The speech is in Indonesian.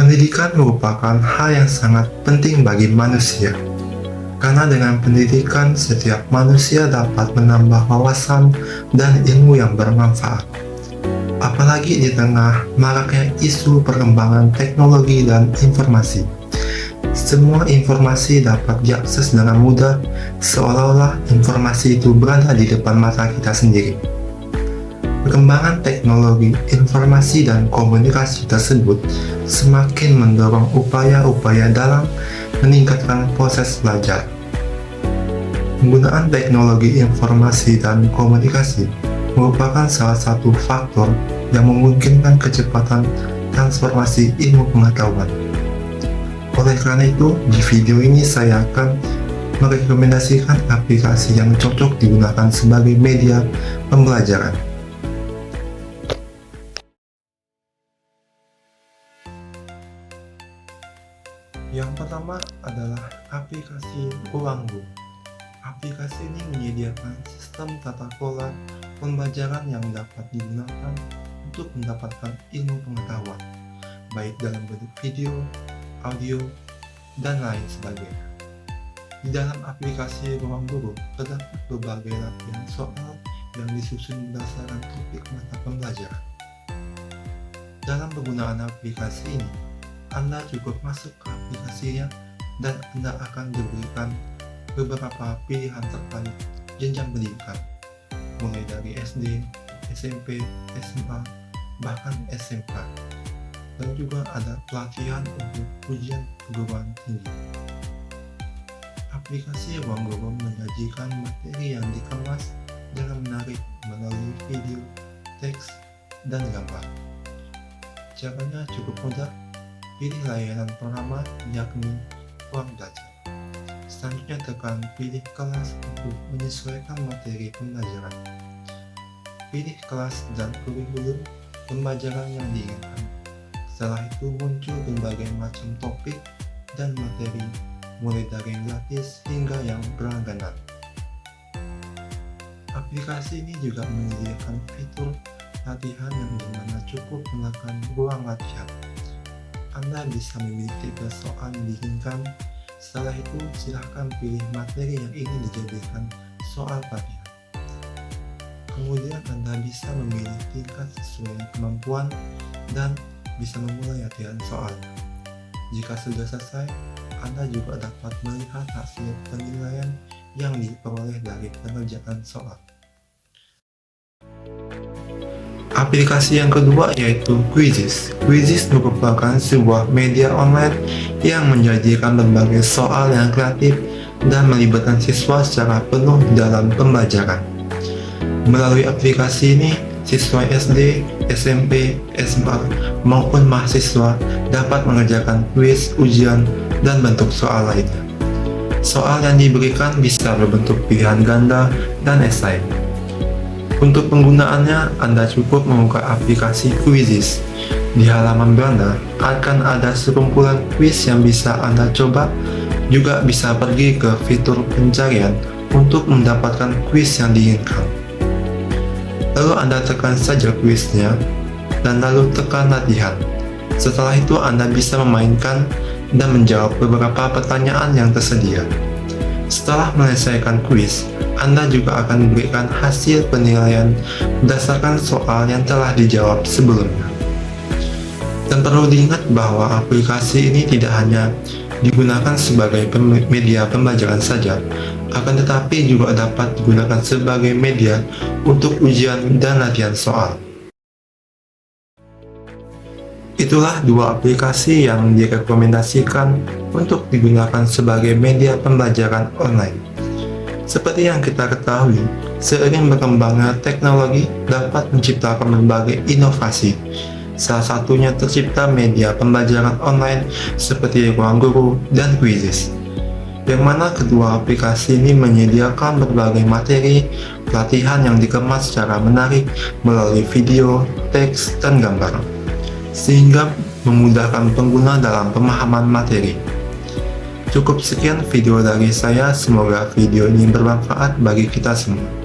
Pendidikan merupakan hal yang sangat penting bagi manusia, karena dengan pendidikan setiap manusia dapat menambah wawasan dan ilmu yang bermanfaat. Apalagi di tengah maraknya isu perkembangan teknologi dan informasi. Semua informasi dapat diakses dengan mudah, seolah-olah informasi itu berada di depan mata kita sendiri. Perkembangan teknologi, informasi, dan komunikasi tersebut semakin mendorong upaya-upaya dalam meningkatkan proses belajar. Penggunaan teknologi informasi dan komunikasi merupakan salah satu faktor yang memungkinkan kecepatan transformasi ilmu pengetahuan. Oleh karena itu, di video ini saya akan merekomendasikan aplikasi yang cocok digunakan sebagai media pembelajaran. Yang pertama adalah aplikasi Ruangguru. Aplikasi ini menyediakan sistem tata kelola pembelajaran yang dapat digunakan untuk mendapatkan ilmu pengetahuan, baik dalam bentuk video, audio, dan lain sebagainya. Di dalam aplikasi Ruangguru terdapat berbagai latihan soal yang disusun berdasarkan topik mata pembelajaran. Dalam penggunaan aplikasi ini, Anda cukup masuk ke aplikasinya dan Anda akan diberikan beberapa pilihan terkait jenjang pendidikan, mulai dari SD, SMP, SMA, bahkan SMK. Dan juga ada pelatihan untuk ujian perguruan tinggi. Aplikasi Ruangguru menyajikan materi yang dikemas dengan menarik melalui video, teks, dan gambar. Caranya cukup mudah. Pilih layanan pertama, yakni Ruang Belajar. Selanjutnya tekan pilih kelas untuk menyesuaikan materi pembelajaran. Pilih kelas dan kurikulum pembelajaran yang diinginkan. Setelah itu muncul berbagai macam topik dan materi, mulai dari yang gratis hingga yang berlangganan. Aplikasi ini juga menyediakan fitur latihan yang dimana cukup menekan ruang latihan. Anda bisa memilih tipe soal yang diinginkan. Setelah itu, silahkan pilih materi yang ingin dijadikan soal latihan. Kemudian Anda bisa memilih tingkat sesuai kemampuan dan bisa memulai latihan soalnya. Jika sudah selesai, Anda juga dapat melihat hasil penilaian yang diperoleh dari pengerjaan soal. Aplikasi yang kedua yaitu Quizizz. Quizizz merupakan sebuah media online yang menyajikan berbagai soal yang kreatif dan melibatkan siswa secara penuh dalam pembelajaran. Melalui aplikasi ini, siswa SD, SMP, SMA, maupun mahasiswa dapat mengerjakan kuis, ujian, dan bentuk soal lainnya. Soal yang diberikan bisa berbentuk pilihan ganda dan esai. Untuk penggunaannya, Anda cukup membuka aplikasi Quizizz. Di halaman beranda akan ada sekumpulan kuis yang bisa Anda coba. Juga bisa pergi ke fitur pencarian untuk mendapatkan kuis yang diinginkan. Lalu Anda tekan saja kuisnya, dan lalu tekan latihan. Setelah itu Anda bisa memainkan dan menjawab beberapa pertanyaan yang tersedia. Setelah menyelesaikan kuis, Anda juga akan diberikan hasil penilaian berdasarkan soal yang telah dijawab sebelumnya. Dan perlu diingat bahwa aplikasi ini tidak hanya digunakan sebagai media pembelajaran saja, akan tetapi juga dapat digunakan sebagai media untuk ujian dan latihan soal. Itulah dua aplikasi yang direkomendasikan untuk digunakan sebagai media pembelajaran online. Seperti yang kita ketahui, seiring berkembangnya teknologi dapat menciptakan berbagai inovasi. Salah satunya tercipta media pembelajaran online seperti Ruangguru dan Quizizz, yang mana kedua aplikasi ini menyediakan berbagai materi pelatihan yang dikemas secara menarik melalui video, teks, dan gambar, sehingga memudahkan pengguna dalam pemahaman materi. Cukup sekian video dari saya, semoga video ini bermanfaat bagi kita semua.